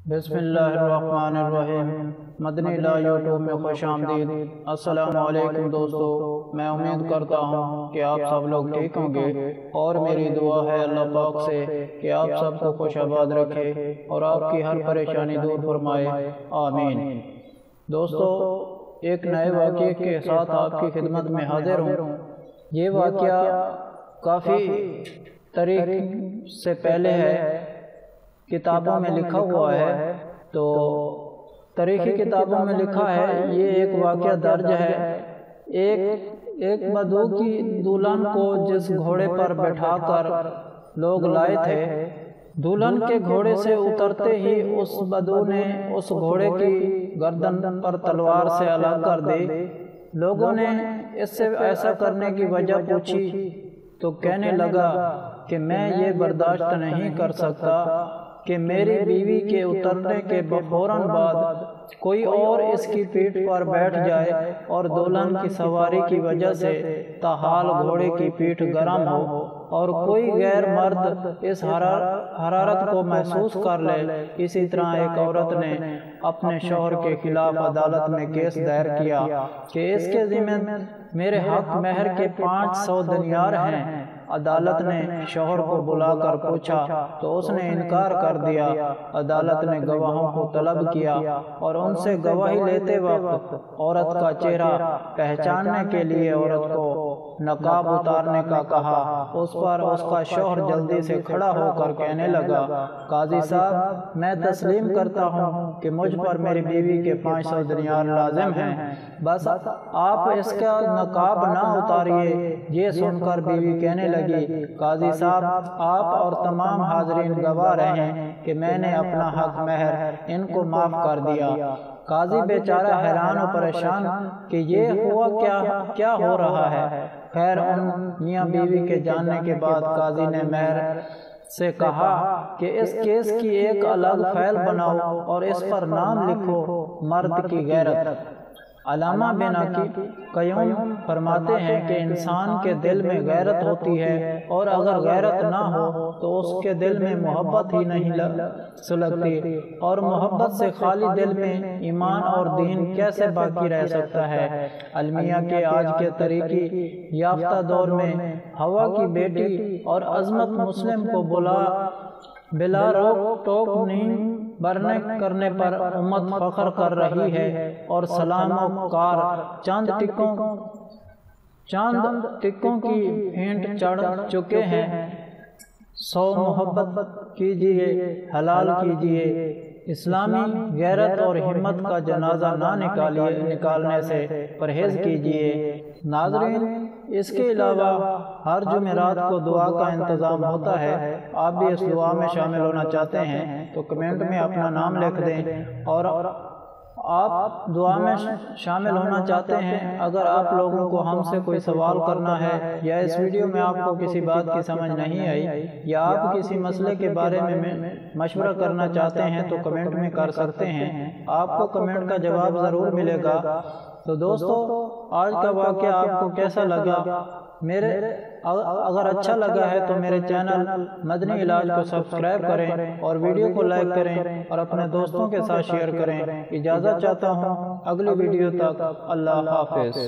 बिस्मिल्लाहिर्रहमानिर्रहीम। मदनी ला यूट्यूब में खुश आमदीद। अस्सलाम वालेकुम दोस्तों, मैं उम्मीद करता हूँ कि आप सब लोग ठीक होंगे और मेरी दुआ है अल्लाह पाक से कि आप सबको खुश आबाद रखे और आपकी हर परेशानी दूर फरमाए, आमीन। दोस्तों, एक नए वाक़ये के साथ आपकी खिदमत में हाजिर हूँ। ये वाक़या काफ़ी तारीख से पहले है, किताबों में लिखा हुआ है। तो तारीखी किताबों में लिखा है, ये एक वाक़या दर्ज है। एक बदू की दुल्हन को जिस घोड़े पर बैठाकर लोग लाए थे, दुल्हन के घोड़े से उतरते ही उस बदू ने उस घोड़े की गर्दन पर तलवार से अलग कर दी। लोगों ने इससे ऐसा करने की वजह पूछी तो कहने लगा कि मैं ये बर्दाश्त नहीं कर सकता कि मेरी बीवी के उतरने के फौरन बाद कोई और इसकी पीठ पर बैठ जाए और दुल्हन की सवारी की वजह से ताहाल घोड़े की पीठ गर्म हो और कोई गैर मर्द इस हरारत को महसूस कर ले। इसी तरह एक औरत ने अपने शौहर के खिलाफ अदालत में केस दायर किया कि इसके ज़िम्मे मेरे हक महर के 500 दिनार हैं। अदालत ने शौहर को बुलाकर पूछा तो उसने इनकार कर दिया। अदालत ने गवाहों को तलब किया और उनसे गवाही लेते वक्त औरत का चेहरा पहचानने के लिए औरत को नकाब उतारने का कहा। उस पर उसका शौहर जल्दी से खड़ा होकर कहने लगा, काजी साहब, मैं तस्लीम करता हूँ कि मुझ पर मेरी बीवी के 500 दिनार लाजिम हैं, बस आप इसका नकाब ना उतारिए। ये सुनकर बीवी कहने लगी, काजी साहब, आप और तमाम हाजरीन गवाह रहें कि मैंने अपना हक महर इनको माफ कर दिया। काजी बेचारा हैरान और परेशान कि ये हुआ क्या हो रहा है। खैर, उन मियाँ बीवी के जानने के बाद काजी ने महर से कहा कि इस केस की एक अलग फाइल बनाओ और इस पर नाम लिखो, मर्द की ग़ैरत। अल्लामा बिनाकी क़य्यूम फरमाते हैं कि इंसान के दिल में गैरत होती है और अगर गैरत ना हो तो उसके दिल में मोहब्बत ही नहीं सुलगती, और मोहब्बत से खाली दिल में ईमान और दीन कैसे बाकी रह सकता है। अलमिया के आज के तरीकी याफ्ता दौर में हवा की बेटी और अजमत मुस्लिम को बिला रोक टोक नींद बरने करने पर उम्मत फख्र कर रही है और सलामों कार चांद टिक्कों की भेंट चढ़ चुके हैं। सौ मोहब्बत कीजिए, हलाल कीजिए, इस्लामी गैरत और हिम्मत का जनाजा ना निकालने से परहेज कीजिए। नाज़रीन, इसके अलावा हर जुमेरात को दुआ का इंतज़ाम होता है। आप भी इस दुआ में शामिल होना चाहते हैं तो कमेंट में अपना नाम लिख दें। और आप दुआ में शामिल होना चाहते हैं, अगर आप लोगों को हमसे कोई सवाल करना है या इस वीडियो में आपको किसी बात की समझ नहीं आई या आप किसी मसले के बारे में मशवरा करना चाहते हैं तो कमेंट में कर सकते हैं। आपको कमेंट का जवाब ज़रूर मिलेगा। तो दोस्तों, आज का वाक़या आपको कैसा लगा? अगर अच्छा लगा है तो मेरे चैनल मदनी इलाज को सब्सक्राइब करें और वीडियो को लाइक करें और अपने दोस्तों के साथ शेयर करें। इजाज़त चाहता हूँ, अगली वीडियो तक अल्लाह हाफ़िज़।